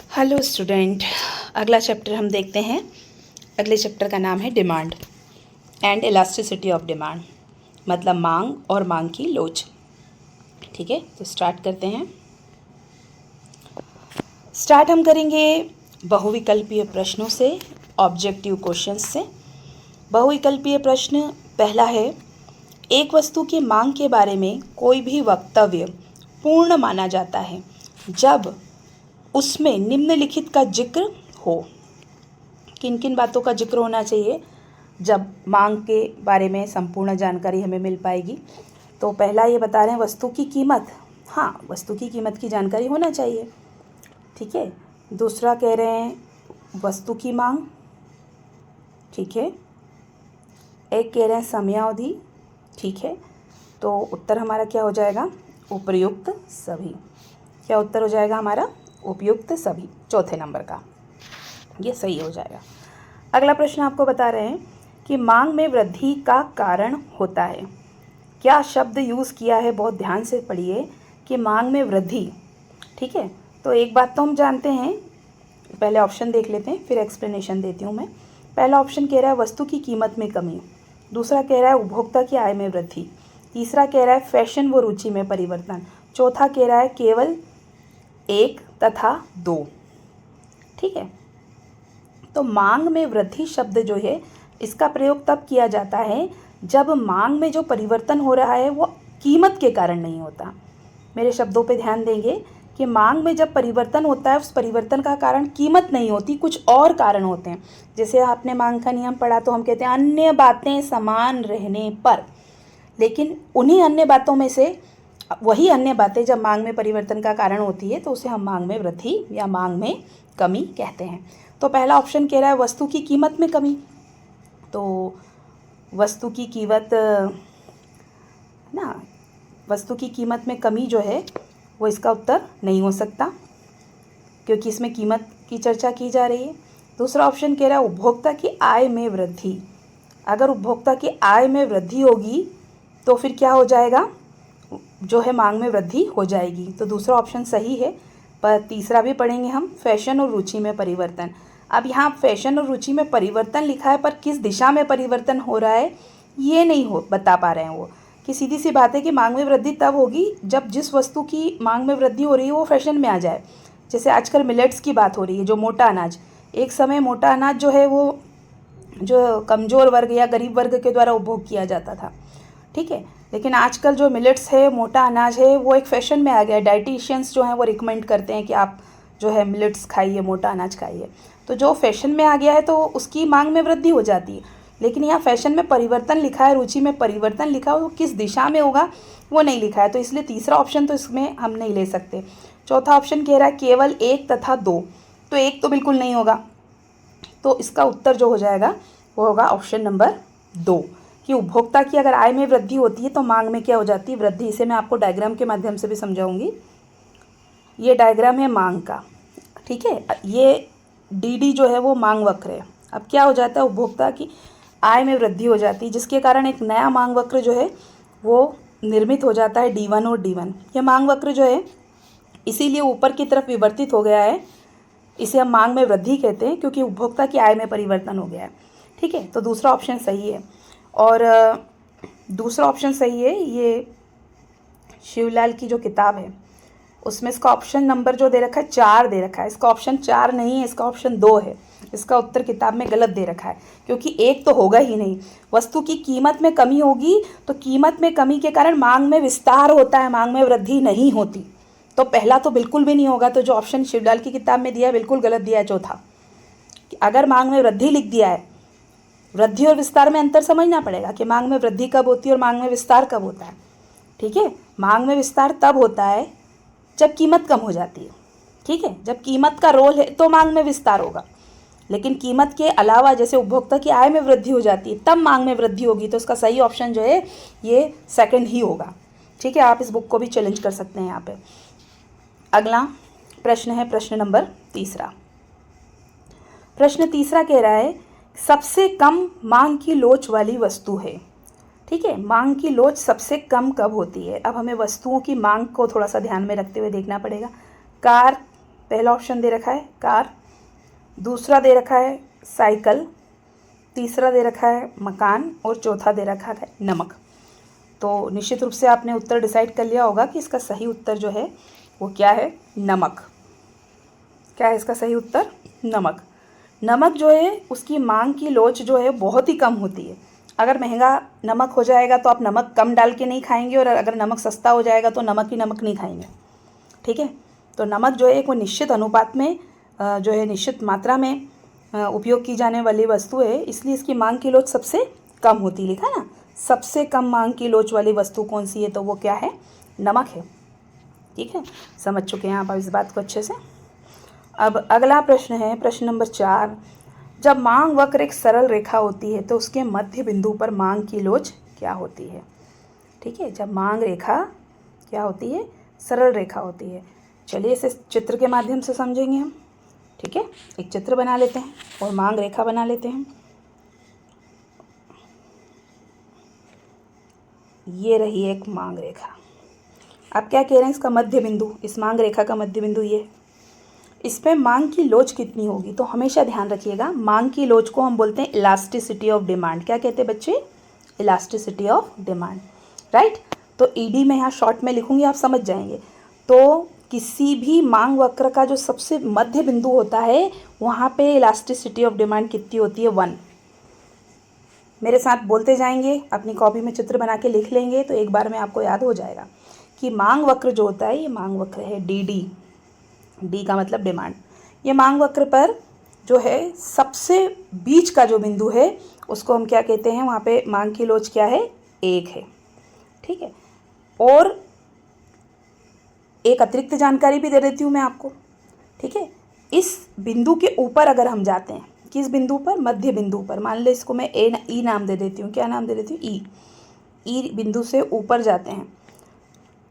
Hello student, अगला chapter हम देखते हैं। अगले चैप्टर का नाम है demand and elasticity of demand, मतलब मांग और मांग की लोच। ठीक है, तो स्टार्ट करते हैं। स्टार्ट हम करेंगे बहुविकल्पीय प्रश्नों से, ऑब्जेक्टिव क्वेश्चंस से। बहुविकल्पीय प्रश्न पहला है, एक वस्तु की मांग के बारे में कोई भी वक्तव्य पूर्ण माना जाता है जब उसमें निम्नलिखित का जिक्र हो। किन किन बातों का जिक्र होना चाहिए जब मांग के बारे में संपूर्ण जानकारी हमें मिल पाएगी? तो पहला ये बता रहे हैं वस्तु की कीमत। हाँ, वस्तु की कीमत की जानकारी होना चाहिए। ठीक है। दूसरा कह रहे हैं वस्तु की मांग। ठीक है। एक कह रहे हैं समयावधि। ठीक है, तो उत्तर हमारा क्या हो जाएगा? उपयुक्त सभी। क्या उत्तर हो जाएगा हमारा? उपयुक्त सभी, चौथे नंबर का, ये सही हो जाएगा। अगला प्रश्न आपको बता रहे हैं कि मांग में वृद्धि का कारण होता है। क्या शब्द यूज़ किया है, बहुत ध्यान से पढ़िए कि मांग में वृद्धि। ठीक है, तो एक बात तो हम जानते हैं, पहले ऑप्शन देख लेते हैं फिर एक्सप्लेनेशन देती हूँ मैं। पहला ऑप्शन कह रहा है वस्तु की कीमत में कमी। दूसरा कह रहा है उपभोक्ता की आय में वृद्धि। तीसरा कह रहा है फैशन व रुचि में परिवर्तन। चौथा कह रहा है केवल 1 तथा 2। ठीक है, तो मांग में वृद्धि शब्द जो है इसका प्रयोग तब किया जाता है जब मांग में जो परिवर्तन हो रहा है वो कीमत के कारण नहीं होता। मेरे शब्दों पे ध्यान देंगे कि मांग में जब परिवर्तन होता है उस परिवर्तन का कारण कीमत नहीं होती, कुछ और कारण होते हैं। जैसे आपने मांग का नियम पढ़ा तो हम कहते हैं अन्य बातें समान रहने पर, लेकिन उन्हीं अन्य बातों में से वही अन्य बातें जब मांग में परिवर्तन का कारण होती है तो उसे हम मांग में वृद्धि या मांग में कमी कहते हैं। तो पहला ऑप्शन कह रहा है वस्तु की कीमत में कमी, तो वस्तु की कीमत ना, वस्तु की कीमत में कमी जो है वो इसका उत्तर नहीं हो सकता क्योंकि इसमें कीमत की चर्चा की जा रही है। दूसरा ऑप्शन कह रहा है उपभोक्ता की आय में वृद्धि। अगर उपभोक्ता की आय में वृद्धि होगी तो फिर क्या हो जाएगा? जो है मांग में वृद्धि हो जाएगी। तो दूसरा ऑप्शन सही है, पर तीसरा भी पढ़ेंगे हम, फैशन और रुचि में परिवर्तन। अब यहाँ फैशन और रुचि में परिवर्तन लिखा है, पर किस दिशा में परिवर्तन हो रहा है ये नहीं हो बता पा रहे हैं वो, कि सीधी सी बात है कि मांग में वृद्धि तब होगी जब जिस वस्तु की मांग में वृद्धि हो रही है वो फैशन में आ जाए। जैसे आजकल मिलेट्स की बात हो रही है, जो मोटा अनाज, एक समय मोटा अनाज जो है वो जो कमज़ोर वर्ग या गरीब वर्ग के द्वारा उपभोग किया जाता था। ठीक है, लेकिन आजकल जो मिलेट्स है, मोटा अनाज है, वो एक फैशन में आ गया है। डाइटिशियंस जो हैं वो रिकमेंड करते हैं कि आप जो है मिलेट्स खाइए, मोटा अनाज खाइए। तो जो फैशन में आ गया है तो उसकी मांग में वृद्धि हो जाती है। लेकिन यहाँ फैशन में परिवर्तन लिखा है, रुचि में परिवर्तन लिखा है, वो किस दिशा में होगा वो नहीं लिखा है, तो इसलिए तीसरा ऑप्शन तो इसमें हम नहीं ले सकते। चौथा ऑप्शन कह रहा है केवल 1 तथा 2, तो 1 तो बिल्कुल नहीं होगा। तो इसका उत्तर जो हो जाएगा वो होगा ऑप्शन नंबर 2, कि उपभोक्ता की अगर आय में वृद्धि होती है तो मांग में क्या हो जाती है? वृद्धि। इसे मैं आपको डायग्राम के माध्यम से भी समझाऊंगी। ये डायग्राम है मांग का। ठीक है, ये डी जो है वो मांग वक्र है। अब क्या हो जाता है? उपभोक्ता की आय में वृद्धि हो जाती है जिसके कारण एक नया मांग वक्र जो है वो निर्मित हो जाता है, D1 और D1। यह मांग वक्र जो है इसीलिए ऊपर की तरफ विवर्तित हो गया है, इसे हम मांग में वृद्धि कहते हैं क्योंकि उपभोक्ता की आय में परिवर्तन हो गया है। ठीक है, तो दूसरा ऑप्शन सही है। और दूसरा ऑप्शन सही है, ये शिवलाल की जो किताब है उसमें इसका ऑप्शन नंबर जो दे रखा है 4 दे रखा है। इसका ऑप्शन 4 नहीं है, इसका ऑप्शन 2 है। इसका उत्तर किताब में गलत दे रखा है क्योंकि 1 तो होगा ही नहीं। वस्तु की कीमत में कमी होगी तो कीमत में कमी के कारण मांग में विस्तार होता है, मांग में वृद्धि नहीं होती। तो पहला तो बिल्कुल भी नहीं होगा। तो जो ऑप्शन शिवलाल की किताब में दिया है बिल्कुल गलत दिया है, चौथा। अगर मांग में वृद्धि लिख दिया है, वृद्धि और विस्तार में अंतर समझना पड़ेगा कि मांग में वृद्धि कब होती है और मांग में विस्तार कब होता है। ठीक है, मांग में विस्तार तब होता है जब कीमत कम हो जाती है। ठीक है, जब कीमत का रोल है तो मांग में विस्तार होगा, लेकिन कीमत के अलावा जैसे उपभोक्ता की आय में वृद्धि हो जाती है तब मांग में वृद्धि होगी। तो इसका सही ऑप्शन जो है ये सेकंड ही होगा। ठीक है, आप इस बुक को भी चैलेंज कर सकते हैं यहाँ पे। अगला प्रश्न है प्रश्न नंबर 3। प्रश्न 3 कह रहा है सबसे कम मांग की लोच वाली वस्तु है। ठीक है, मांग की लोच सबसे कम कब होती है? अब हमें वस्तुओं की मांग को थोड़ा सा ध्यान में रखते हुए देखना पड़ेगा। कार पहला ऑप्शन दे रखा है कार, दूसरा दे रखा है साइकिल, तीसरा दे रखा है मकान और चौथा दे रखा है नमक। तो निश्चित रूप से आपने उत्तर डिसाइड कर लिया होगा कि इसका सही उत्तर जो है वो क्या है, नमक। क्या है इसका सही उत्तर, नमक। नमक जो है उसकी मांग की लोच जो है बहुत ही कम होती है। अगर महंगा नमक हो जाएगा तो आप नमक कम डाल के नहीं खाएंगे, और अगर नमक सस्ता हो जाएगा तो नमक ही नमक नहीं खाएंगे। ठीक है, तो नमक जो है एक वो निश्चित अनुपात में जो है निश्चित मात्रा में उपयोग की जाने वाली वस्तु है, इसलिए इसकी मांग की लोच सबसे कम होती है। लिखा ना, सबसे कम मांग की लोच वाली वस्तु कौन सी है, तो वो क्या है, नमक है। ठीक है, समझ चुके हैं आप इस बात को अच्छे से। अब अगला प्रश्न है प्रश्न नंबर 4। जब मांग वक्र एक सरल रेखा होती है तो उसके मध्य बिंदु पर मांग की लोच क्या होती है। ठीक है, जब मांग रेखा क्या होती है, सरल रेखा होती है। चलिए इसे चित्र के माध्यम से समझेंगे हम। ठीक है, एक चित्र बना लेते हैं और मांग रेखा बना लेते हैं। ये रही एक मांग रेखा। आप क्या कह रहे हैं, इसका मध्य बिंदु, इस मांग रेखा का मध्य बिंदु ये। इस पर मांग की लोच कितनी होगी, तो हमेशा ध्यान रखिएगा मांग की लोच को हम बोलते हैं इलास्टिसिटी ऑफ डिमांड। क्या कहते हैं बच्चे, इलास्टिसिटी ऑफ डिमांड, राइट। तो ईडी में यहाँ शॉर्ट में लिखूंगी, आप समझ जाएंगे। तो किसी भी मांग वक्र का जो सबसे मध्य बिंदु होता है वहाँ पे इलास्टिसिटी ऑफ डिमांड कितनी होती है, 1। मेरे साथ बोलते जाएंगे, अपनी कॉपी में चित्र बना के लिख लेंगे तो एक बार में आपको याद हो जाएगा कि मांग वक्र जो होता है, ये मांग वक्र है डी डी का मतलब डिमांड। ये मांग वक्र पर जो है सबसे बीच का जो बिंदु है उसको हम क्या कहते हैं, वहाँ पे मांग की लोच क्या है, 1 है। ठीक है, और एक अतिरिक्त जानकारी भी दे देती हूँ मैं आपको। ठीक है, इस बिंदु के ऊपर अगर हम जाते हैं, किस बिंदु पर, मध्य बिंदु पर, मान लो इसको मैं ई नाम दे देती हूँ। क्या नाम दे देती हूँ, ई बिंदु से ऊपर जाते हैं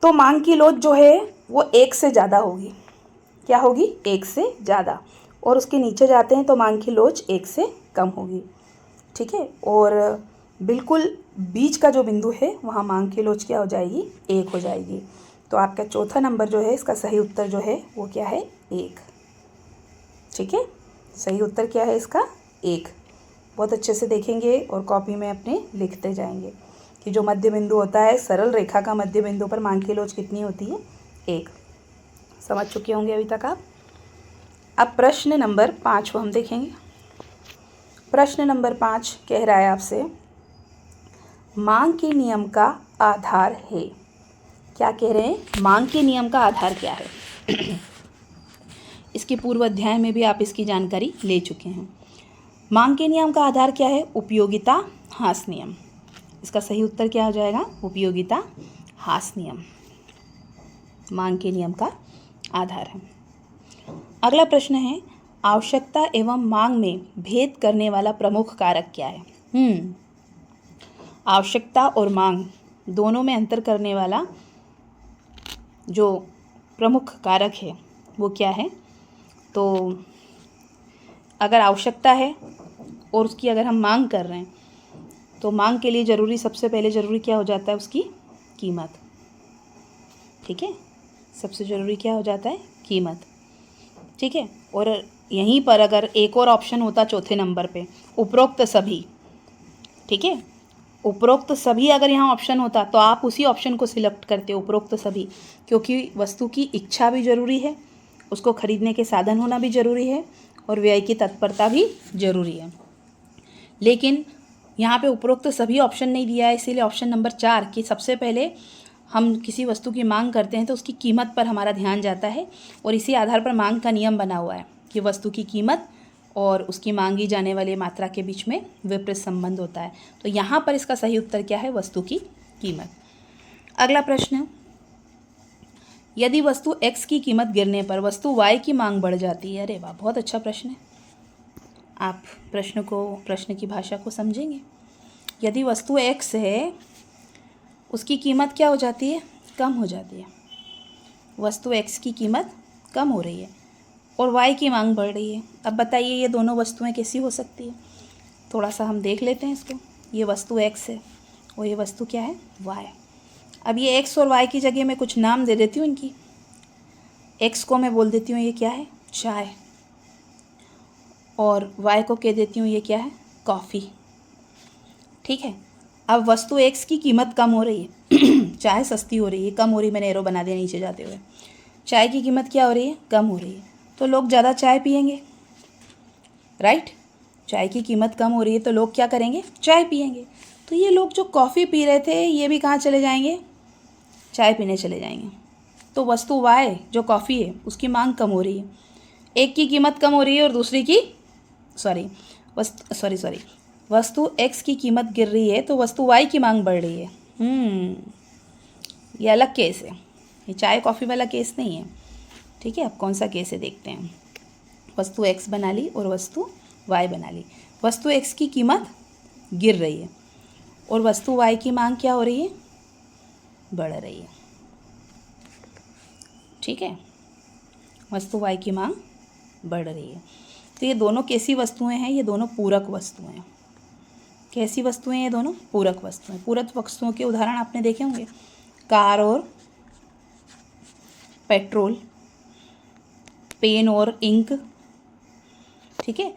तो मांग की लोच जो है वो 1 से ज़्यादा होगी। क्या होगी, 1 से ज़्यादा। और उसके नीचे जाते हैं तो मांग की लोच 1 से कम होगी। ठीक है, और बिल्कुल बीच का जो बिंदु है वहाँ मांग की लोच क्या हो जाएगी, 1 हो जाएगी। तो आपका चौथा नंबर जो है इसका सही उत्तर जो है वो क्या है, 1। ठीक है, सही उत्तर क्या है इसका, 1। बहुत अच्छे से देखेंगे और कॉपी में अपने लिखते जाएंगे कि जो मध्य बिंदु होता है, सरल रेखा का मध्य बिंदु पर मांग की लोच कितनी होती है, 1। समझ चुके होंगे अभी तक आप। अब प्रश्न नंबर 5 को हम देखेंगे। प्रश्न नंबर 5 कह रहा है आपसे, मांग के नियम का आधार है। क्या कह रहे हैं, मांग के नियम का आधार क्या है। इसके पूर्व अध्याय में भी आप इसकी जानकारी ले चुके हैं। मांग के नियम का आधार क्या है, उपयोगिता ह्रास नियम। इसका सही उत्तर क्या हो जाएगा, उपयोगिता ह्रास नियम मांग के नियम का आधार है। अगला प्रश्न है, आवश्यकता एवं मांग में भेद करने वाला प्रमुख कारक क्या है। आवश्यकता और मांग दोनों में अंतर करने वाला जो प्रमुख कारक है वो क्या है। तो अगर आवश्यकता है और उसकी अगर हम मांग कर रहे हैं तो मांग के लिए ज़रूरी, सबसे पहले ज़रूरी क्या हो जाता है, उसकी कीमत। ठीक है, सबसे ज़रूरी क्या हो जाता है, कीमत। ठीक है, और यहीं पर अगर एक और ऑप्शन होता चौथे नंबर पे, उपरोक्त सभी। ठीक है, उपरोक्त सभी अगर यहाँ ऑप्शन होता तो आप उसी ऑप्शन को सिलेक्ट करते, उपरोक्त सभी, क्योंकि वस्तु की इच्छा भी ज़रूरी है, उसको खरीदने के साधन होना भी ज़रूरी है और व्यय की तत्परता भी ज़रूरी है। लेकिन यहाँ पे उपरोक्त सभी ऑप्शन नहीं दिया है, इसीलिए ऑप्शन नंबर 4 कि सबसे पहले हम किसी वस्तु की मांग करते हैं तो उसकी कीमत पर हमारा ध्यान जाता है, और इसी आधार पर मांग का नियम बना हुआ है कि वस्तु की कीमत और उसकी मांगी जाने वाली मात्रा के बीच में विपरीत संबंध होता है। तो यहाँ पर इसका सही उत्तर क्या है, वस्तु की कीमत। अगला प्रश्न, यदि वस्तु X की कीमत गिरने पर वस्तु Y की मांग बढ़ जाती है। अरे वाह, बहुत अच्छा प्रश्न है। आप प्रश्न की भाषा को समझेंगे। यदि वस्तु X है, उसकी कीमत क्या हो जाती है, कम हो जाती है। वस्तु X की कीमत कम हो रही है और Y की मांग बढ़ रही है। अब बताइए ये दोनों वस्तुएं कैसी हो सकती है, थोड़ा सा हम देख लेते हैं इसको। ये वस्तु X है और ये वस्तु क्या है, Y। अब ये X और Y की जगह मैं कुछ नाम दे देती हूँ इनकी। एक्स को मैं बोल देती हूँ ये क्या है, चाय, और वाई को कह देती हूँ ये क्या है, कॉफ़ी। ठीक है, अब वस्तु एक्स की कीमत कम हो रही है चाय सस्ती हो रही है, कम हो रही है, मैंने एरो बना दिया नीचे जाते हुए। चाय की कीमत क्या हो रही है, कम हो रही है, तो लोग ज़्यादा चाय पियेंगे, राइट। चाय की कीमत कम हो रही है तो लोग क्या करेंगे, चाय पियेंगे। तो ये लोग जो कॉफ़ी पी रहे थे ये भी कहाँ चले जाएंगे, चाय पीने चले जाएंगे। तो वस्तु वाई जो कॉफ़ी है उसकी मांग कम हो रही है, एक की कीमत कम हो रही है और दूसरी की वस्तु एक्स की कीमत गिर रही है तो वस्तु वाई की मांग बढ़ रही है। ये अलग केस है, ये चाय कॉफ़ी वाला केस नहीं है। ठीक है, अब कौन सा केस है देखते हैं। वस्तु एक्स बना ली और वस्तु वाई बना ली। वस्तु एक्स की कीमत गिर रही है और वस्तु वाई की मांग क्या हो रही है, बढ़ रही है। ठीक है, वस्तु वाई की मांग बढ़ रही है। तो ये दोनों कैसी वस्तुएं हैं, ये दोनों पूरक वस्तुएं हैं। कैसी वस्तुएं, ये दोनों पूरक वस्तुएं। पूरक वस्तुओं के उदाहरण आपने देखे होंगे, कार और पेट्रोल, पेन और इंक। ठीक है,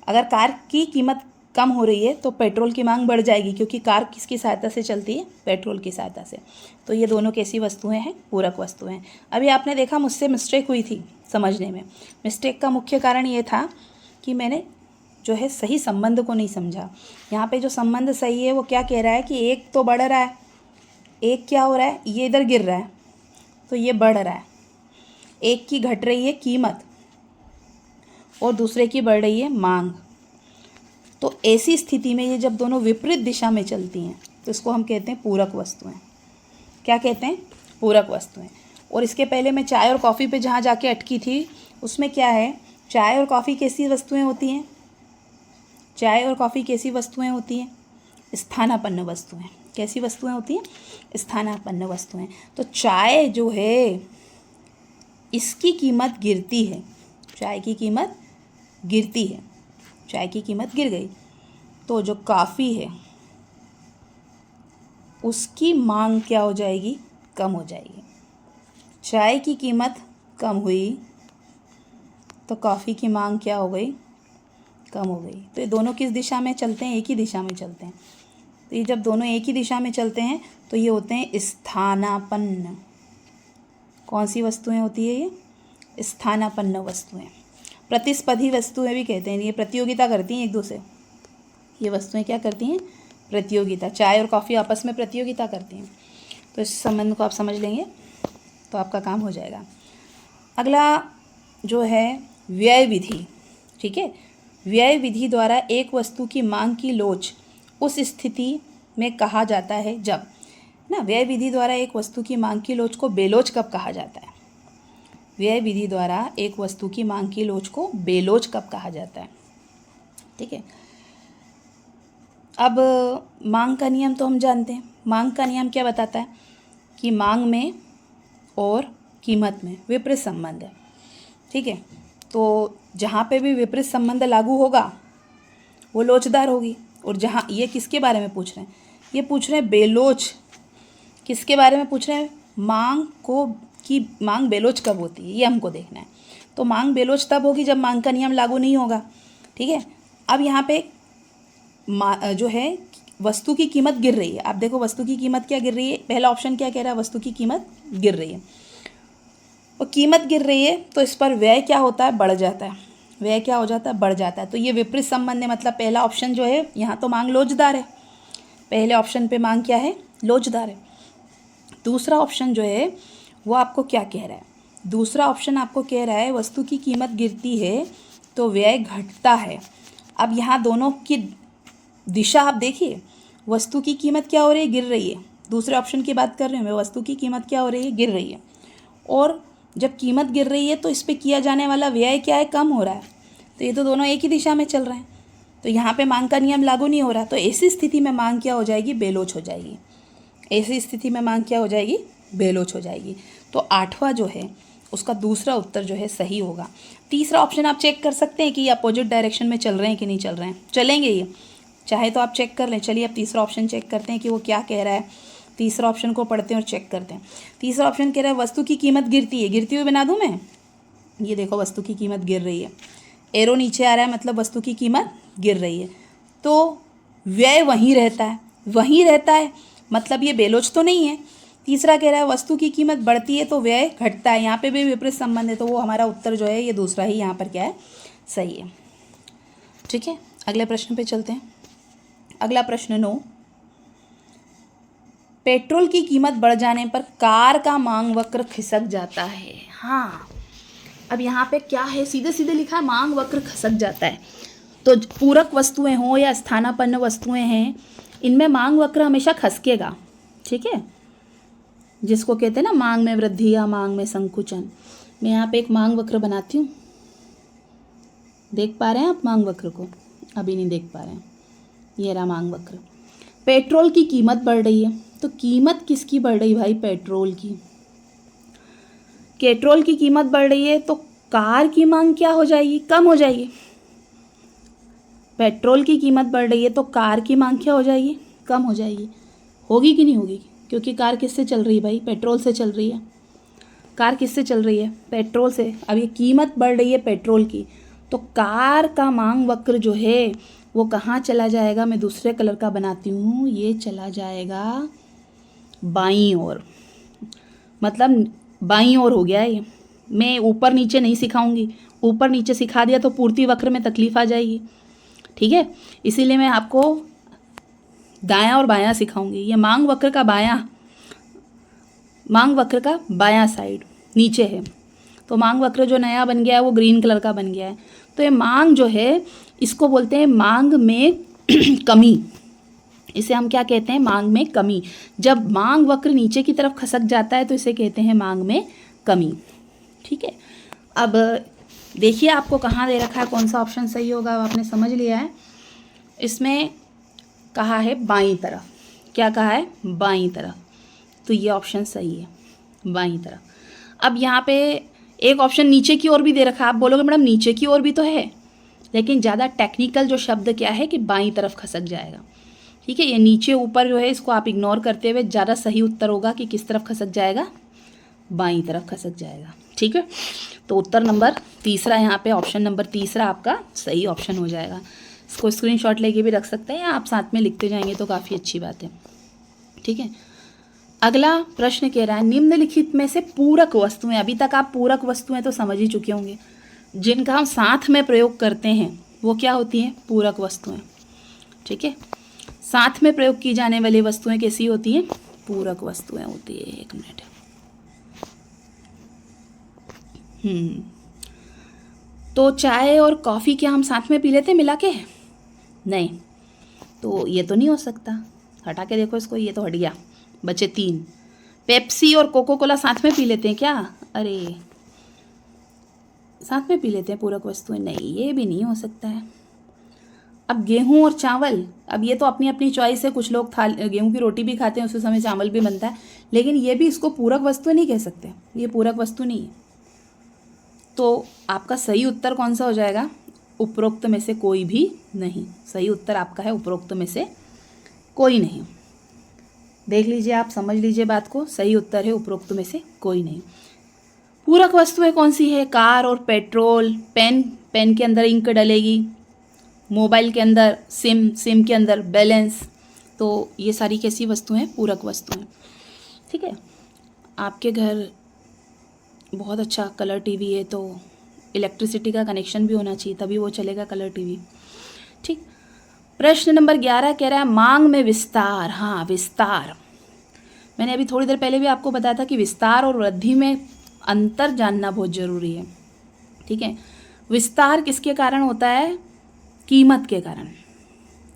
अगर कार की कीमत कम हो रही है तो पेट्रोल की मांग बढ़ जाएगी, क्योंकि कार किसकी सहायता से चलती है, पेट्रोल की सहायता से। तो ये दोनों कैसी वस्तुएं हैं, पूरक वस्तुएं। अभी आपने देखा मुझसे मिस्टेक हुई थी समझने में। मिस्टेक का मुख्य कारण ये था कि मैंने जो है सही संबंध को नहीं समझा। यहाँ पे जो संबंध सही है वो क्या कह रहा है कि एक तो बढ़ रहा है, एक क्या हो रहा है, ये इधर गिर रहा है तो ये बढ़ रहा है। एक की घट रही है कीमत और दूसरे की बढ़ रही है मांग। तो ऐसी स्थिति में ये जब दोनों विपरीत दिशा में चलती हैं तो इसको हम कहते हैं पूरक वस्तुएं। क्या कहते हैं, पूरक वस्तुएं। और इसके पहले मैं चाय और कॉफ़ी पे जहाँ जाके अटकी थी उसमें क्या है, चाय और कॉफ़ी कैसी वस्तुएं होती हैं, चाय और कॉफ़ी कैसी वस्तुएं होती हैं, स्थानापन्न वस्तुएं। कैसी वस्तुएं होती हैं, स्थानापन्न वस्तुएं। तो चाय जो है इसकी कीमत गिरती है, चाय की कीमत गिरती है, चाय की कीमत गिर गई तो जो कॉफ़ी है उसकी मांग क्या हो जाएगी, कम हो जाएगी। चाय की कीमत कम हुई तो कॉफ़ी की मांग क्या हो गई, कम हो गई। तो ये दोनों किस दिशा में चलते हैं, एक ही दिशा में चलते हैं। तो ये जब दोनों एक ही दिशा में चलते हैं तो ये होते हैं स्थानापन्न। कौन सी वस्तुएं होती है ये, स्थानापन्न वस्तुएं। प्रतिस्पर्धी वस्तुएं भी कहते हैं, ये प्रतियोगिता करती हैं एक दूसरे। ये वस्तुएं क्या करती हैं, प्रतियोगिता। चाय और कॉफ़ी आपस में प्रतियोगिता करती हैं। तो इस संबंध को आप समझ लेंगे तो आपका काम हो जाएगा। अगला जो है व्यय विधि। ठीक है, व्यय विधि द्वारा एक वस्तु की मांग की लोच उस स्थिति में कहा जाता है जब ना, व्यय विधि द्वारा एक वस्तु की मांग की लोच को बेलोच कब कहा जाता है, व्यय विधि द्वारा एक वस्तु की मांग की लोच को बेलोच कब कहा जाता है। ठीक है, अब मांग का नियम तो हम जानते हैं। मांग का नियम क्या बताता है कि मांग में और कीमत में विपरीत संबंध है। ठीक है, तो जहाँ पे भी विपरीत संबंध लागू होगा वो लोचदार होगी। और जहाँ, ये किसके बारे में पूछ रहे हैं, ये पूछ रहे हैं बेलोच। किसके बारे में पूछ रहे हैं, मांग को, कि मांग बेलोच कब होती है, ये हमको देखना है। तो मांग बेलोच तब होगी जब मांग का नियम लागू नहीं होगा। ठीक है, अब यहाँ पे जो है वस्तु की कीमत गिर रही है। आप देखो वस्तु की कीमत क्या गिर रही है, पहला ऑप्शन क्या कह रहा है, वस्तु की कीमत गिर रही है। और कीमत गिर रही है तो इस पर व्यय क्या होता है, बढ़ जाता है। व्यय क्या हो जाता है, बढ़ जाता है। तो ये विपरीत संबंध है, मतलब पहला ऑप्शन जो है यहाँ तो मांग लोचदार है, पहले ऑप्शन पे मांग क्या है, लोचदार है। दूसरा ऑप्शन जो है वो आपको क्या कह रहा है, दूसरा ऑप्शन आपको कह रहा है वस्तु की कीमत गिरती है तो व्यय घटता है। अब यहाँ दोनों की दिशा आप देखिए, वस्तु की कीमत क्या हो रही है, गिर रही है। दूसरे ऑप्शन की बात कर रही हूँ मैं, वस्तु की कीमत क्या हो रही है, गिर रही है। और जब कीमत गिर रही है तो इस पर किया जाने वाला व्यय क्या है, कम हो रहा है। तो ये तो दोनों एक ही दिशा में चल रहे हैं, तो यहाँ पे मांग का नियम लागू नहीं हो रहा। तो ऐसी स्थिति में मांग क्या हो जाएगी, बेलोच हो जाएगी। ऐसी स्थिति में मांग क्या हो जाएगी, बेलोच हो जाएगी। तो आठवां जो है उसका दूसरा उत्तर जो है सही होगा। तीसरा ऑप्शन आप चेक कर सकते हैं कि ये अपोजिट डायरेक्शन में चल रहे हैं कि नहीं चल रहे हैं, चलेंगे ये, चाहे तो आप चेक कर लें। चलिए अब तीसरा ऑप्शन चेक करते हैं कि वो क्या कह रहा है। तीसरा ऑप्शन को पढ़ते हैं और चेक करते हैं। तीसरा ऑप्शन कह रहा है वस्तु की कीमत गिरती है, गिरती हुई बना दूँ मैं, ये देखो वस्तु की कीमत गिर रही है, एरो नीचे आ रहा है मतलब वस्तु की कीमत गिर रही है। तो व्यय वहीं रहता है, वहीं रहता है मतलब ये बेलोच तो नहीं है। तीसरा कह रहा है वस्तु की कीमत बढ़ती है तो व्यय घटता है, यहाँ पे भी विपरीत संबंध है, तो वो हमारा उत्तर जो है ये दूसरा ही यहाँ पर क्या है, सही है। ठीक है, अगले प्रश्न पे चलते हैं। अगला प्रश्न 9, पेट्रोल की कीमत बढ़ जाने पर कार का मांग वक्र खिसक जाता है। हाँ, अब यहाँ पे क्या है, सीधे सीधे लिखा है मांग वक्र खिसक जाता है। तो पूरक वस्तुएं हों या स्थानापन्न वस्तुएं हैं, इनमें मांग वक्र हमेशा खसकेगा। ठीक है, जिसको कहते हैं ना मांग में वृद्धि या मांग में संकुचन। मैं यहाँ पे एक मांग वक्र बनाती हूँ, देख पा रहे हैं आप मांग वक्र को? अभी नहीं देख पा रहे हैं, ये रहा मांग वक्र। पेट्रोल की कीमत बढ़ रही है, तो कीमत किसकी बढ़ रही भाई? पेट्रोल की। पेट्रोल की कीमत बढ़ रही है तो कार की मांग क्या हो जाएगी? कम हो जाएगी। पेट्रोल की कीमत बढ़ रही है तो कार की मांग क्या हो जाएगी? कम हो जाएगी। होगी कि नहीं होगी? क्योंकि कार किससे चल रही है भाई? पेट्रोल से चल रही है। कार किससे चल रही है? पेट्रोल से। अब ये कीमत बढ़ रही है पेट्रोल की, तो कार का मांग वक्र जो है वो कहाँ चला जाएगा? मैं दूसरे कलर का बनाती हूँ, ये चला जाएगा बाईं ओर, मतलब बाईं ओर हो गया ये। मैं ऊपर नीचे नहीं सिखाऊंगी, ऊपर नीचे सिखा दिया तो पूर्ति वक्र में तकलीफ आ जाएगी। ठीक है, इसीलिए मैं आपको दायां और बायां सिखाऊंगी। ये मांग वक्र का बायां साइड नीचे है, तो मांग वक्र जो नया बन गया है वो ग्रीन कलर का बन गया है। तो ये मांग जो है इसको बोलते हैं मांग में कमी। इसे हम क्या कहते हैं? मांग में कमी। जब मांग वक्र नीचे की तरफ खसक जाता है तो इसे कहते हैं मांग में कमी। ठीक है, अब देखिए आपको कहाँ दे रखा है, कौन सा ऑप्शन सही होगा आपने समझ लिया है। इसमें कहा है बाईं तरफ। क्या कहा है? बाईं तरफ, तो ये ऑप्शन सही है, बाईं तरफ। अब यहाँ पे एक ऑप्शन नीचे की ओर भी दे रखा है। आप बोलोगे मैडम नीचे की ओर भी तो है, लेकिन ज़्यादा टेक्निकल जो शब्द क्या है कि बाईं तरफ खसक जाएगा। ठीक है, ये नीचे ऊपर जो है इसको आप इग्नोर करते हुए ज़्यादा सही उत्तर होगा कि किस तरफ खसक जाएगा? बाईं तरफ खसक जाएगा। ठीक है, तो उत्तर नंबर तीसरा यहाँ पे, ऑप्शन नंबर तीसरा आपका सही ऑप्शन हो जाएगा। इसको स्क्रीनशॉट लेके भी रख सकते हैं या आप साथ में लिखते जाएंगे तो काफ़ी अच्छी बात है। ठीक है, अगला प्रश्न कह रहा है निम्नलिखित में से पूरक वस्तुएं, अभी तक आप पूरक वस्तुएं तो समझ ही चुके होंगे, जिनका हम साथ में प्रयोग करते हैं वो क्या होती हैं? पूरक वस्तुएं। ठीक है, साथ में प्रयोग की जाने वाली वस्तुएं कैसी होती हैं? पूरक वस्तुएं होती है। एक मिनट, तो चाय और कॉफ़ी क्या हम साथ में पी लेते हैं मिला के? नहीं, तो ये तो नहीं हो सकता। हटा के देखो इसको, ये तो हट गया, बचे 3। पेप्सी और कोको कोला साथ में पी लेते हैं क्या? अरे साथ में पी लेते हैं पूरक वस्तुएं? नहीं, ये भी नहीं हो सकता है। अब गेहूं और चावल, अब ये तो अपनी अपनी चॉइस है, कुछ लोग गेहूं की रोटी भी खाते हैं, उसी समय चावल भी बनता है, लेकिन ये भी इसको पूरक वस्तु नहीं कह सकते, ये पूरक वस्तु नहीं है। तो आपका सही उत्तर कौन सा हो जाएगा? उपरोक्त में से कोई भी नहीं। सही उत्तर आपका है उपरोक्त में से कोई नहीं। देख लीजिए, आप समझ लीजिए बात को, सही उत्तर है उपरोक्त में से कोई नहीं। पूरक वस्तुएं कौन सी है? कार और पेट्रोल, पेन के अंदर इंक डलेगी, मोबाइल के अंदर सिम के अंदर बैलेंस, तो ये सारी कैसी वस्तुएं हैं? पूरक वस्तुएं। ठीक है, आपके घर बहुत अच्छा कलर टीवी है तो इलेक्ट्रिसिटी का कनेक्शन भी होना चाहिए, तभी वो चलेगा कलर टीवी। ठीक, प्रश्न नंबर 11 कह रहा है मांग में विस्तार। हाँ, विस्तार, मैंने अभी थोड़ी देर पहले भी आपको बताया था कि विस्तार और वृद्धि में अंतर जानना बहुत ज़रूरी है। ठीक है, विस्तार किसके कारण होता है? कीमत के कारण।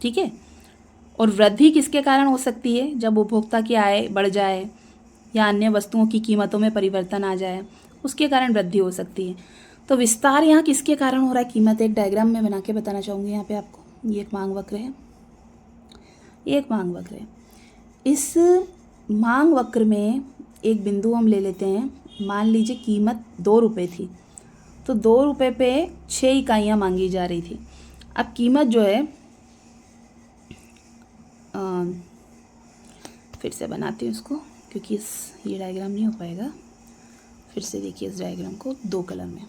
ठीक है, और वृद्धि किसके कारण हो सकती है? जब उपभोक्ता की आय बढ़ जाए या अन्य वस्तुओं की कीमतों में परिवर्तन आ जाए, उसके कारण वृद्धि हो सकती है। तो विस्तार यहाँ किसके कारण हो रहा है? कीमत। एक डायग्राम में बना के बताना चाहूँगी यहाँ पे आपको। ये एक मांग वक्र है, ये एक मांग वक्र है। इस मांग वक्र में एक बिंदु हम ले लेते हैं, मान लीजिए कीमत 2 रुपये थी, तो 2 रुपये पे 6 इकाइयाँ मांगी जा रही थी। अब कीमत जो है फिर से बनाती हूँ इसको, क्योंकि ये डायग्राम नहीं हो पाएगा। फिर से देखिए इस डायग्राम को 2 कलर में।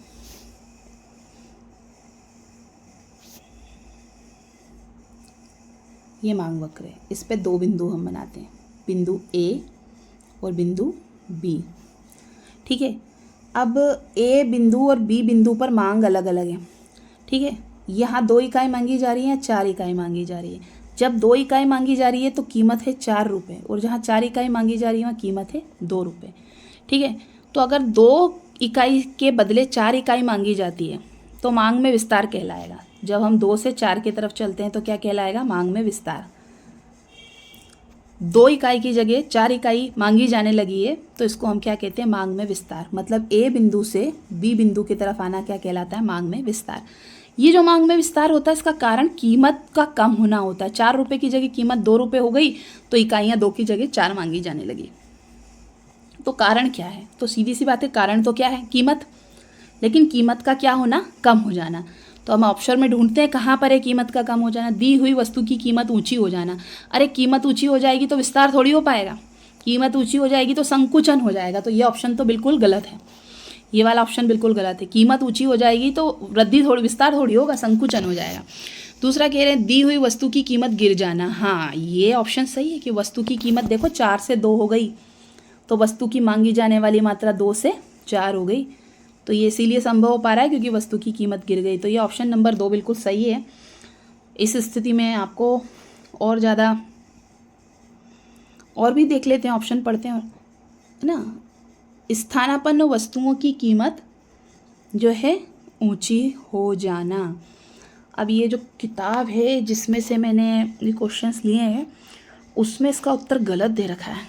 ये मांग वक्र है, इस पे 2 बिंदु हम बनाते हैं, बिंदु A और बिंदु B। ठीक है, अब A बिंदु और B बिंदु पर मांग अलग अलग है। ठीक है, यहाँ 2 इकाई मांगी जा रही है, 4 इकाई मांगी जा रही है। जब 2 इकाई मांगी जा रही है तो कीमत है 4 रुपये, और जहाँ 4 इकाई मांगी जा रही है वहाँ कीमत है 2 रुपये। ठीक है, तो अगर 2 इकाई के बदले 4 इकाई मांगी जाती है तो मांग में विस्तार कहलाएगा। जब हम 2 से 4 की तरफ चलते हैं तो क्या कहलाएगा? मांग में विस्तार। 2 इकाई की जगह 4 इकाई मांगी जाने लगी है तो इसको हम क्या कहते हैं? मांग में विस्तार। मतलब A बिंदु से B बिंदु की तरफ आना क्या कहलाता है? मांग में विस्तार। ये जो मांग में विस्तार होता है इसका कारण कीमत का कम होना होता है। 4 रुपये की जगह कीमत 2 रुपये हो गई तो इकाइयाँ 2 की जगह 4 मांगी जाने लगी। तो कारण क्या है? तो सीधी सी बात है, कारण तो क्या है? कीमत। लेकिन कीमत का क्या होना? कम हो जाना। तो हम ऑप्शन में ढूंढते हैं कहाँ पर है कीमत का कम हो जाना। दी हुई वस्तु की कीमत ऊंची हो जाना। अरे कीमत ऊंची हो जाएगी तो विस्तार थोड़ी हो पाएगा, कीमत ऊंची हो जाएगी तो संकुचन हो जाएगा। तो ये ऑप्शन तो बिल्कुल गलत है, ये वाला ऑप्शन बिल्कुल गलत है। कीमत ऊंची हो जाएगी तो वृद्धि थोड़ी, विस्तार थोड़ी होगा, संकुचन हो जाएगा। दूसरा कह रहे हैं दी हुई वस्तु की कीमत गिर जाना। हाँ, ये ऑप्शन सही है कि वस्तु की कीमत देखो 4 से 2 हो गई तो वस्तु की मांगी जाने वाली मात्रा 2 से 4 हो गई। तो ये इसीलिए संभव हो पा रहा है क्योंकि वस्तु की कीमत गिर गई। तो ये ऑप्शन नंबर 2 बिल्कुल सही है। इस स्थिति में आपको और ज़्यादा और भी देख लेते हैं, ऑप्शन पढ़ते हैं, है ना। स्थानापन्न वस्तुओं की कीमत जो है ऊंची हो जाना। अब ये जो किताब है जिसमें से मैंने ये क्वेश्चंस लिए हैं उसमें इसका उत्तर गलत दे रखा है।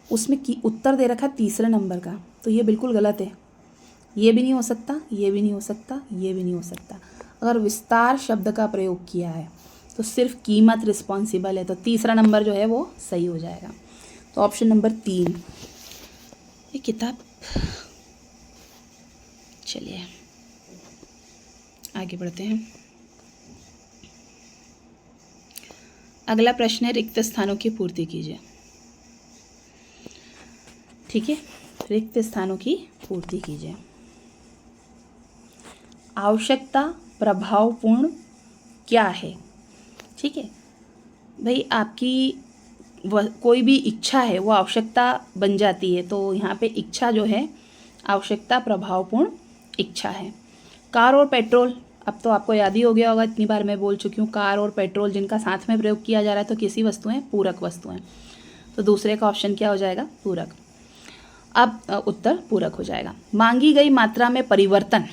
उसमें उत्तर दे रखा है 3 नंबर का, तो ये बिल्कुल गलत है। ये भी नहीं हो सकता, ये भी नहीं हो सकता, ये भी नहीं हो सकता। अगर विस्तार शब्द का प्रयोग किया है तो सिर्फ कीमत रिस्पॉन्सिबल है, तो 3 नंबर जो है वो सही हो जाएगा। तो ऑप्शन नंबर 3। ये किताब, चलिए आगे बढ़ते हैं। अगला प्रश्न है रिक्त स्थानों की पूर्ति कीजिए। ठीक है, रिक्त स्थानों की पूर्ति कीजिए। आवश्यकता प्रभावपूर्ण क्या है? ठीक है भाई, आपकी कोई भी इच्छा है वो आवश्यकता बन जाती है। तो यहाँ पे इच्छा जो है आवश्यकता प्रभावपूर्ण इच्छा है। कार और पेट्रोल, अब तो आपको याद ही हो गया होगा, इतनी बार मैं बोल चुकी हूँ। कार और पेट्रोल जिनका साथ में प्रयोग किया जा रहा है तो किसी वस्तुएं? पूरक वस्तुएं। तो दूसरे का ऑप्शन क्या हो जाएगा? पूरक। अब उत्तर पूरक हो जाएगा। मांगी गई मात्रा में परिवर्तन,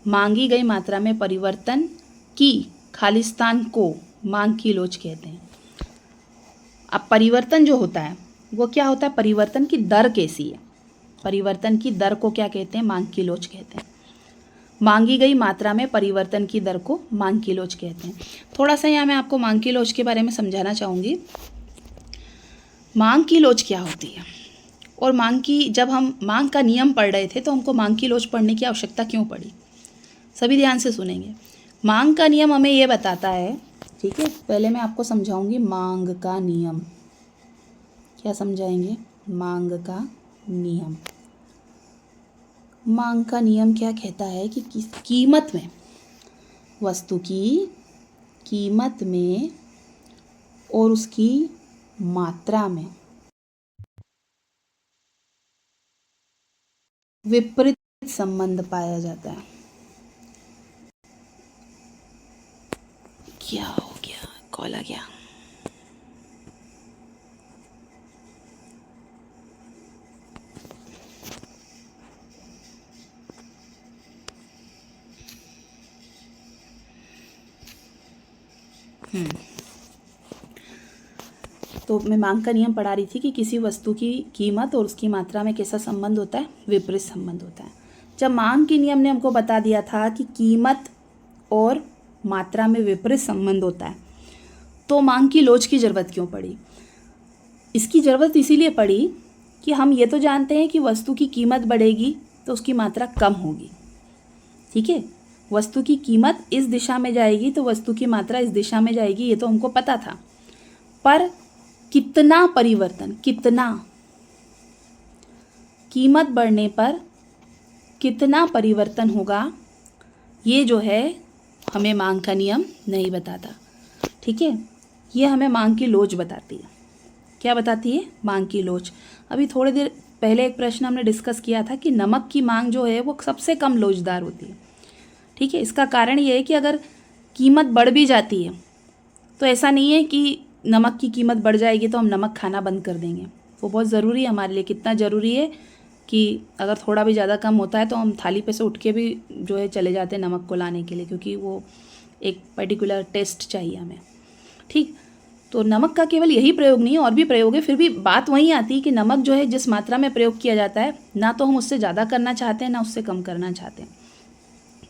मांगी गई मात्रा में परिवर्तन की खालिस्तान को मांग की लोच कहते हैं। अब परिवर्तन जो होता है वो क्या होता है? परिवर्तन की दर कैसी है? परिवर्तन की दर को क्या कहते हैं? मांग की लोच कहते हैं। मांगी गई मात्रा में परिवर्तन की दर को मांग की लोच कहते हैं। थोड़ा सा यहाँ मैं आपको मांग की लोच के बारे में समझाना चाहूँगी। मांग की लोच क्या होती है और जब हम मांग का नियम पढ़ रहे थे तो हमको मांग की लोच पढ़ने की आवश्यकता क्यों पड़ी? सभी ध्यान से सुनेंगे। मांग का नियम हमें ये बताता है, ठीक है, पहले मैं आपको समझाऊंगी मांग का नियम। क्या समझाएंगे? मांग का नियम। मांग का नियम क्या कहता है कि कीमत में, वस्तु की कीमत में और उसकी मात्रा में विपरीत संबंध पाया जाता है। क्या हो गया? कॉल आ गया। तो मैं मांग का नियम पढ़ा रही थी कि किसी वस्तु की कीमत और उसकी मात्रा में कैसा संबंध होता है? विपरीत संबंध होता है। जब मांग के नियम ने हमको बता दिया था कि कीमत और मात्रा में विपरीत संबंध होता है तो मांग की लोच की ज़रूरत क्यों पड़ी? इसकी ज़रूरत इसीलिए पड़ी कि हम ये तो जानते हैं कि वस्तु की कीमत बढ़ेगी तो उसकी मात्रा कम होगी। ठीक है, वस्तु की कीमत इस दिशा में जाएगी तो वस्तु की मात्रा इस दिशा में जाएगी, ये तो हमको पता था। पर कितना परिवर्तन, कितना, कीमत बढ़ने पर कितना परिवर्तन होगा, ये जो है हमें मांग का नियम नहीं बताता। ठीक है, ये हमें मांग की लोच बताती है। क्या बताती है? मांग की लोच। अभी थोड़ी देर पहले एक प्रश्न हमने डिस्कस किया था कि नमक की मांग जो है वो सबसे कम लोचदार होती है। ठीक है, इसका कारण ये है कि अगर कीमत बढ़ भी जाती है तो ऐसा नहीं है कि नमक की कीमत बढ़ जाएगी तो हम नमक खाना बंद कर देंगे। वो बहुत ज़रूरी है हमारे लिए। कितना ज़रूरी है कि अगर थोड़ा भी ज़्यादा कम होता है तो हम थाली पे से उठ के भी जो है चले जाते हैं नमक को लाने के लिए, क्योंकि वो एक पर्टिकुलर टेस्ट चाहिए हमें। ठीक, तो नमक का केवल यही प्रयोग नहीं है, और भी प्रयोग है। फिर भी बात वहीं आती है कि नमक जो है जिस मात्रा में प्रयोग किया जाता है, ना तो हम उससे ज़्यादा करना चाहते हैं ना उससे कम करना चाहते हैं।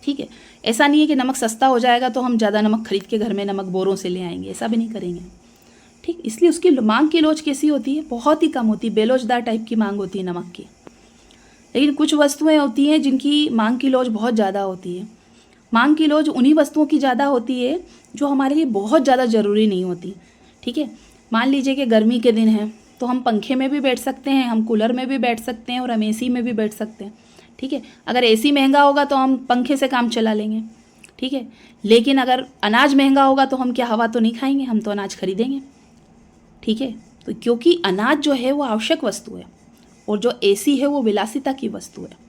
ठीक है, ऐसा नहीं है कि नमक सस्ता हो जाएगा तो हम ज़्यादा नमक खरीद के घर में नमक बोरों से ले आएंगे, ऐसा भी नहीं करेंगे। ठीक, इसलिए उसकी मांग की लोच कैसी होती है? बहुत ही कम होती है, बेलोचदार टाइप की मांग होती है नमक की। लेकिन कुछ वस्तुएं होती हैं जिनकी मांग की लोच बहुत ज़्यादा होती है। मांग की लोच उन्हीं वस्तुओं की ज़्यादा होती है जो हमारे लिए बहुत ज़्यादा ज़रूरी नहीं होती। ठीक है, मान लीजिए कि गर्मी के दिन हैं तो हम पंखे में भी बैठ सकते हैं, हम कूलर में भी बैठ सकते हैं और हम एसी में भी बैठ सकते हैं। ठीक है, अगर एसी महंगा होगा तो हम पंखे से काम चला लेंगे। ठीक है, लेकिन अगर अनाज महंगा होगा तो हम क्या हवा तो नहीं खाएंगे, हम तो अनाज खरीदेंगे। ठीक है, तो क्योंकि अनाज जो है वो आवश्यक वस्तु है और जो एसी है वो विलासिता की वस्तु है।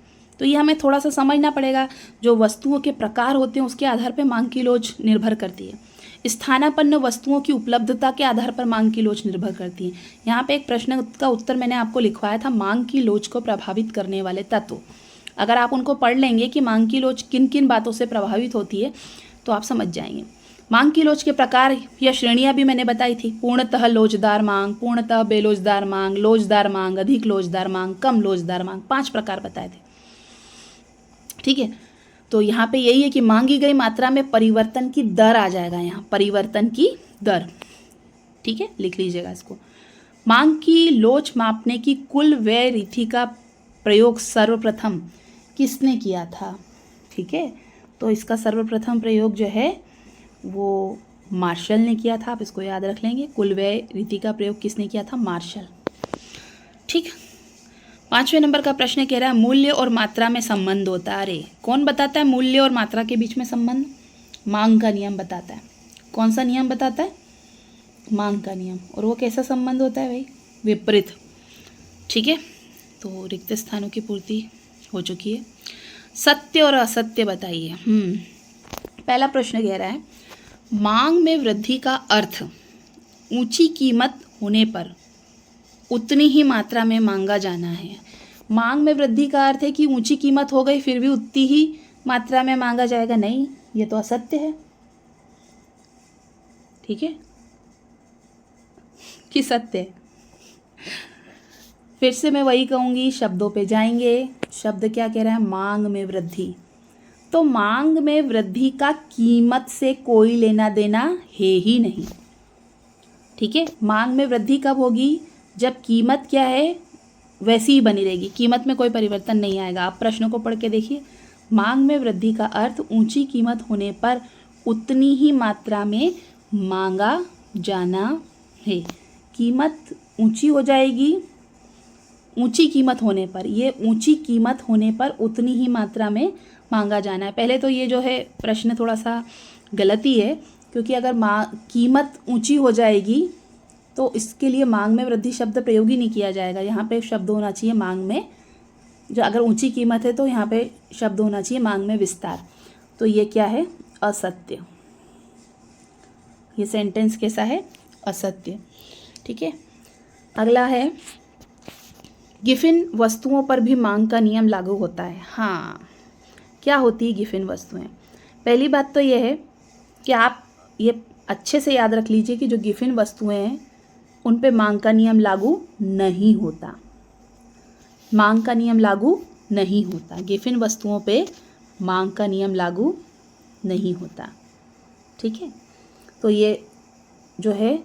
तो ये हमें थोड़ा सा समझना पड़ेगा। जो वस्तुओं के प्रकार होते हैं उसके आधार पर मांग की लोच निर्भर करती है। स्थानापन्न वस्तुओं की उपलब्धता के आधार पर मांग की लोच निर्भर करती है। यहाँ पे एक प्रश्न का उत्तर मैंने आपको लिखवाया था, मांग की लोच को प्रभावित करने वाले तत्व। अगर आप उनको पढ़ लेंगे कि मांग की लोच किन किन बातों से प्रभावित होती है तो आप समझ जाएंगे। मांग की लोच के प्रकार या श्रेणियां भी मैंने बताई थी। पूर्णतः लोचदार मांग, पूर्णतः बेलोचदार मांग, लोचदार मांग, अधिक लोचदार मांग, कम लोचदार मांग, 5 प्रकार बताए थे। ठीक है, तो यहाँ पे यही है कि मांगी गई मात्रा में परिवर्तन की दर आ जाएगा, यहाँ परिवर्तन की दर। ठीक है, लिख लीजिएगा इसको। मांग की लोच मापने की कुल व्यय रीति का प्रयोग सर्वप्रथम किसने किया था? ठीक है, तो इसका सर्वप्रथम प्रयोग जो है वो मार्शल ने किया था। आप इसको याद रख लेंगे। कुल व्यय रीति का प्रयोग किसने किया था? मार्शल। ठीक, 5वें नंबर का प्रश्न कह रहा है मूल्य और मात्रा में संबंध होता है। अरे कौन बताता है मूल्य और मात्रा के बीच में संबंध? मांग का नियम बताता है। कौन सा नियम बताता है? मांग का नियम। और वो कैसा संबंध होता है भाई? विपरीत। ठीक है, तो रिक्त स्थानों की पूर्ति हो चुकी है। सत्य और असत्य बताइए। पहला प्रश्न कह रहा है मांग में वृद्धि का अर्थ ऊंची कीमत होने पर उतनी ही मात्रा में मांगा जाना है। मांग में वृद्धि का अर्थ है कि ऊंची कीमत हो गई फिर भी उतनी ही मात्रा में मांगा जाएगा? नहीं, ये तो असत्य है। ठीक है, कि सत्य है? फिर से मैं वही कहूँगी, शब्दों पे जाएंगे। शब्द क्या कह रहा है? मांग में वृद्धि। तो मांग में वृद्धि का कीमत से कोई लेना देना है ही नहीं। ठीक है, मांग में वृद्धि कब होगी? जब कीमत क्या है वैसी ही बनी रहेगी, कीमत में कोई परिवर्तन नहीं आएगा। आप प्रश्नों को पढ़ के देखिए। मांग में वृद्धि का अर्थ ऊंची कीमत होने पर उतनी ही मात्रा में मांगा जाना है। कीमत ऊंची हो जाएगी ऊंची कीमत होने पर, ये ऊंची कीमत होने पर उतनी ही मात्रा में मांगा जाना है। पहले तो ये जो है प्रश्न थोड़ा सा गलती है, क्योंकि अगर कीमत ऊंची हो जाएगी तो इसके लिए मांग में वृद्धि शब्द प्रयोग ही नहीं किया जाएगा। यहाँ पे शब्द होना चाहिए मांग में, जो अगर ऊंची कीमत है तो यहाँ पे शब्द होना चाहिए मांग में विस्तार। तो ये क्या है? असत्य। ये सेंटेंस कैसा है? असत्य। ठीक है, अगला है गिफिन वस्तुओं पर भी मांग का नियम लागू होता है। हाँ, क्या होती है गिफिन वस्तुएं? पहली बात तो यह है कि आप ये अच्छे से याद रख लीजिए कि जो गिफिन वस्तुएं हैं उन पे मांग का नियम लागू नहीं होता। मांग का नियम लागू नहीं होता। गिफिन वस्तुओं पे मांग का नियम लागू नहीं होता। ठीक है, तो ये जो है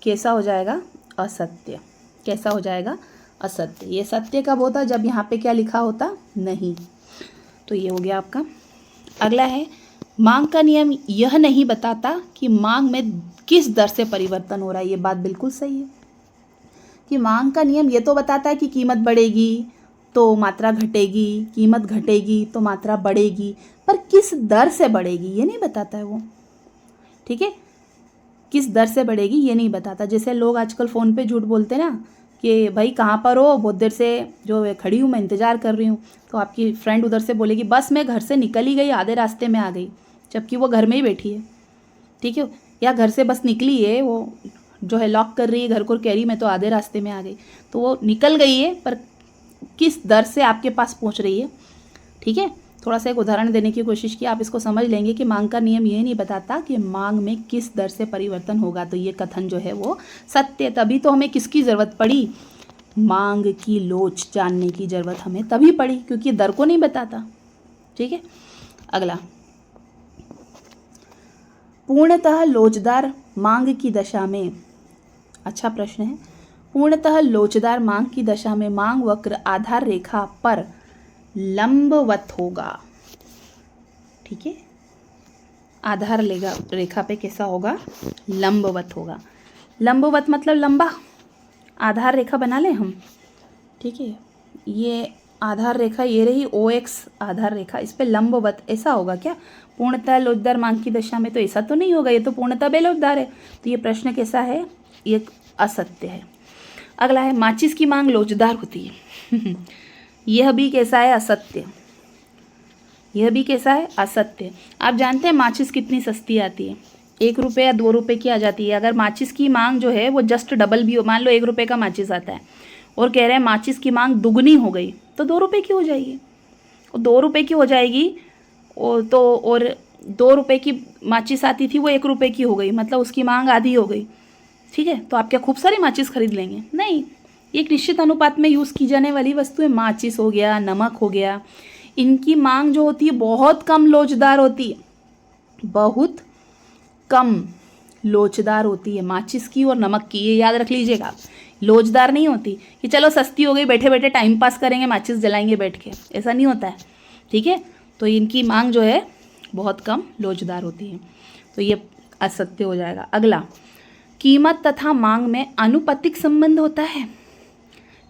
कैसा हो जाएगा? असत्य। कैसा हो जाएगा? असत्य। ये सत्य कब होता? जब यहाँ पे क्या लिखा होता? नहीं। तो ये हो गया आपका। अगला है मांग का नियम यह नहीं बताता कि मांग में किस दर से परिवर्तन हो रहा है। ये बात बिल्कुल सही है। कि मांग का नियम ये तो बताता है कि कीमत बढ़ेगी तो मात्रा घटेगी, कीमत घटेगी तो मात्रा बढ़ेगी, पर किस दर से बढ़ेगी ये नहीं बताता है वो। ठीक है, किस दर से बढ़ेगी ये नहीं बताता। जैसे लोग आजकल फ़ोन पे झूठ बोलते हैं ना कि भाई कहाँ पर हो, बहुत देर से जो खड़ी हूँ मैं इंतज़ार कर रही हूँ, तो आपकी फ्रेंड उधर से बोलेगी बस मैं घर से निकल ही गई, आधे रास्ते में आ गई, जबकि वो घर में ही बैठी है। ठीक है, या घर से बस निकली है, वो जो है लॉक कर रही है घर को, कह रही मैं तो आधे रास्ते में आ गई, तो वो निकल गई है पर किस दर से आपके पास पहुंच रही है। ठीक है, थोड़ा सा एक उदाहरण देने की कोशिश की, आप इसको समझ लेंगे कि मांग का नियम ये नहीं बताता कि मांग में किस दर से परिवर्तन होगा, तो ये कथन जो है वो सत्य। तभी तो हमें किसकी ज़रूरत पड़ी, मांग की लोच जानने की ज़रूरत हमें तभी पड़ी, क्योंकि दर को नहीं बताता। ठीक है, अगला, पूर्णतः लोचदार मांग की दशा में, अच्छा प्रश्न है, पूर्णतः लोचदार मांग की दशा में मांग वक्र आधार रेखा पर लंबवत होगा। ठीक है, आधार रेखा पे कैसा होगा, लंबवत होगा। लंबवत मतलब लंबा, आधार रेखा बना लें हम। ठीक है, ये आधार रेखा ये रही OX आधार रेखा, इस पे लंबवत ऐसा होगा क्या, पूर्णतः लोचदार मांग की दशा में, तो ऐसा तो नहीं होगा, ये तो पूर्णतः बेलोचदार है, तो ये प्रश्न कैसा है, ये असत्य है। अगला है, माचिस की मांग लोचदार होती है यह भी कैसा है, असत्य। यह भी कैसा है, असत्य। आप जानते हैं माचिस कितनी सस्ती आती है, 1 रुपये या 2 रुपये की आ जाती है। अगर माचिस की मांग जो है वो जस्ट डबल भी हो, मान लो 1 रुपये का माचिस आता है और कह रहे हैं माचिस की मांग दुगनी हो गई, तो 2 रुपये की हो जाएगी, और 2 रुपये की हो जाएगी और 2 रुपये की माचिस आती थी वो 1 रुपये की हो गई, मतलब उसकी मांग आधी हो गई। ठीक है, तो आप क्या खूब सारी माचिस खरीद लेंगे, नहीं। एक निश्चित अनुपात में यूज़ की जाने वाली वस्तुएं, माचिस हो गया, नमक हो गया, इनकी मांग जो होती है बहुत कम लोचदार होती है, बहुत कम लोचदार होती है माचिस की और नमक की, ये याद रख लीजिएगा। लोचदार नहीं होती कि चलो सस्ती हो गई, बैठे बैठे टाइम पास करेंगे, माचिस जलाएंगे बैठ के, ऐसा नहीं होता है। ठीक है, तो इनकी मांग जो है बहुत कम लोचदार होती है, तो ये असत्य हो जाएगा। अगला, कीमत तथा मांग में आनुपातिक संबंध होता है।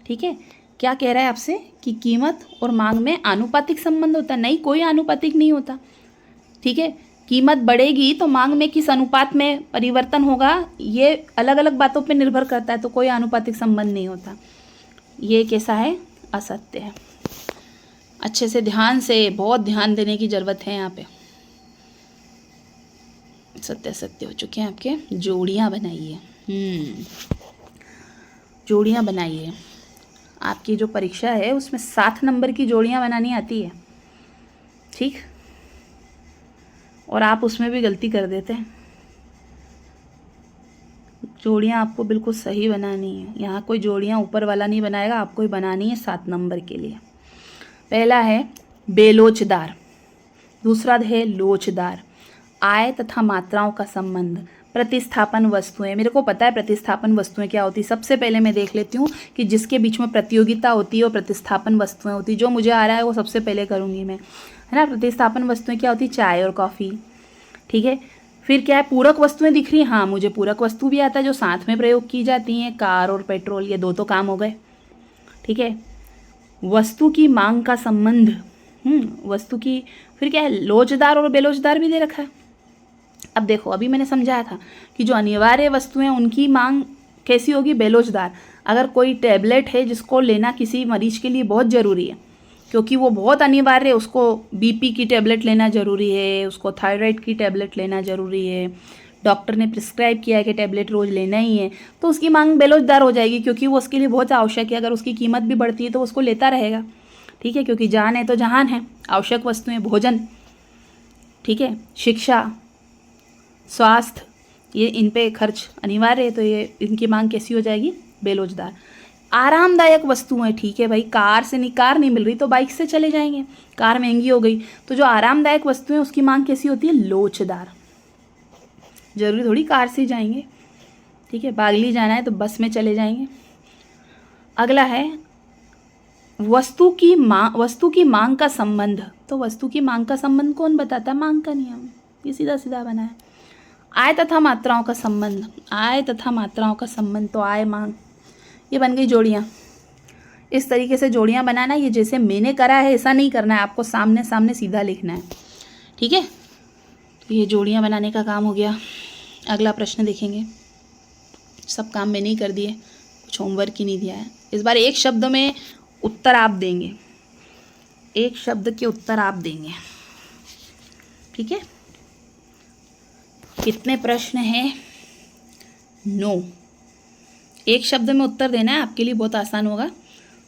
ठीक है, क्या कह रहा है आपसे कि कीमत और मांग में आनुपातिक संबंध होता है, नहीं, कोई आनुपातिक नहीं होता। ठीक है, कीमत बढ़ेगी तो मांग में किस अनुपात में परिवर्तन होगा, ये अलग अलग बातों पे निर्भर करता है, तो कोई आनुपातिक संबंध नहीं होता। ये कैसा है, असत्य है। अच्छे से ध्यान से, बहुत ध्यान देने की ज़रूरत है यहाँ पे। सत्य सत्य हो चुके हैं आपके, जोड़ियाँ बनाइए, जोड़ियाँ बनाइए। आपकी जो परीक्षा है उसमें 7 नंबर की जोड़ियाँ बनानी आती है, ठीक, और आप उसमें भी गलती कर देते हैं। जोड़ियाँ आपको बिल्कुल सही बनानी है, यहाँ कोई जोड़ियाँ ऊपर वाला नहीं बनाएगा, आपको ही बनानी है 7 नंबर के लिए। पहला है बेलोचदार, दूसरा है लोचदार, आय तथा मात्राओं का संबंध, प्रतिस्थापन वस्तुएं। मेरे को पता है प्रतिस्थापन वस्तुएं क्या होती है, सबसे पहले मैं देख लेती हूँ कि जिसके बीच में प्रतियोगिता होती है वो प्रतिस्थापन वस्तुएं होती है। जो मुझे आ रहा है वो सबसे पहले करूँगी मैं, है ना। प्रतिस्थापन वस्तुएं क्या होती है, चाय और कॉफ़ी। ठीक है, फिर क्या है, पूरक वस्तुएं दिख रही हैं, हाँ मुझे पूरक वस्तु भी आता है जो साथ में प्रयोग की जाती हैं, कार और पेट्रोल, ये 2 तो काम हो गए। ठीक है, वस्तु की मांग का संबंध, वस्तु की, फिर क्या है, लोचदार और बेलोचदार भी दे रखा है। अब देखो, अभी मैंने समझाया था कि जो अनिवार्य वस्तुएं उनकी मांग कैसी होगी, बेलोचदार। अगर कोई टैबलेट है जिसको लेना किसी मरीज के लिए बहुत ज़रूरी है, क्योंकि वो बहुत अनिवार्य है, उसको बीपी की टैबलेट लेना ज़रूरी है, उसको थायराइड की टैबलेट लेना ज़रूरी है, डॉक्टर ने प्रिस्क्राइब किया है कि टैबलेट रोज़ लेना ही है, तो उसकी मांग बेलोचदार हो जाएगी, क्योंकि वो उसके लिए बहुत आवश्यक है। अगर उसकी कीमत भी बढ़ती है तो उसको लेता रहेगा। ठीक है, क्योंकि जान है तो जहान है, आवश्यक वस्तुएं, भोजन, ठीक है, शिक्षा, स्वास्थ्य, ये इन पे खर्च अनिवार्य है, तो ये इनकी मांग कैसी हो जाएगी, बेलोचदार। आरामदायक वस्तुएं, ठीक है भाई, कार नहीं मिल रही तो बाइक से चले जाएंगे, कार महंगी हो गई, तो जो आरामदायक वस्तुएं उसकी मांग कैसी होती है, लोचदार। जरूरी थोड़ी कार से जाएंगे, ठीक है, बागली जाना है तो बस में चले जाएंगे। अगला है वस्तु की मांग का संबंध। तो वस्तु की मांग का संबंध कौन बताता है, मांग का नियम, ये सीधा सीधा बना है। आय तथा मात्राओं का संबंध, आय तथा मात्राओं का संबंध, तो आय मांग, ये बन गई जोड़ियाँ। इस तरीके से जोड़ियाँ बनाना, ये जैसे मैंने करा है ऐसा नहीं करना है, आपको सामने सामने सीधा लिखना है, ठीक है। तो ये जोड़ियाँ बनाने का काम हो गया। अगला प्रश्न देखेंगे। सब काम मैंने ही कर दिए, कुछ होमवर्क ही नहीं दिया है। इस बार एक शब्द में उत्तर आप देंगे, एक शब्द के उत्तर आप देंगे, ठीक है। कितने प्रश्न हैं? 9। एक शब्द में उत्तर देना है, आपके लिए बहुत आसान होगा।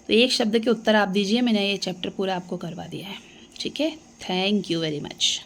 तो एक शब्द के उत्तर आप दीजिए। मैंने ये चैप्टर पूरा आपको करवा दिया है, ठीक है। Thank you very much.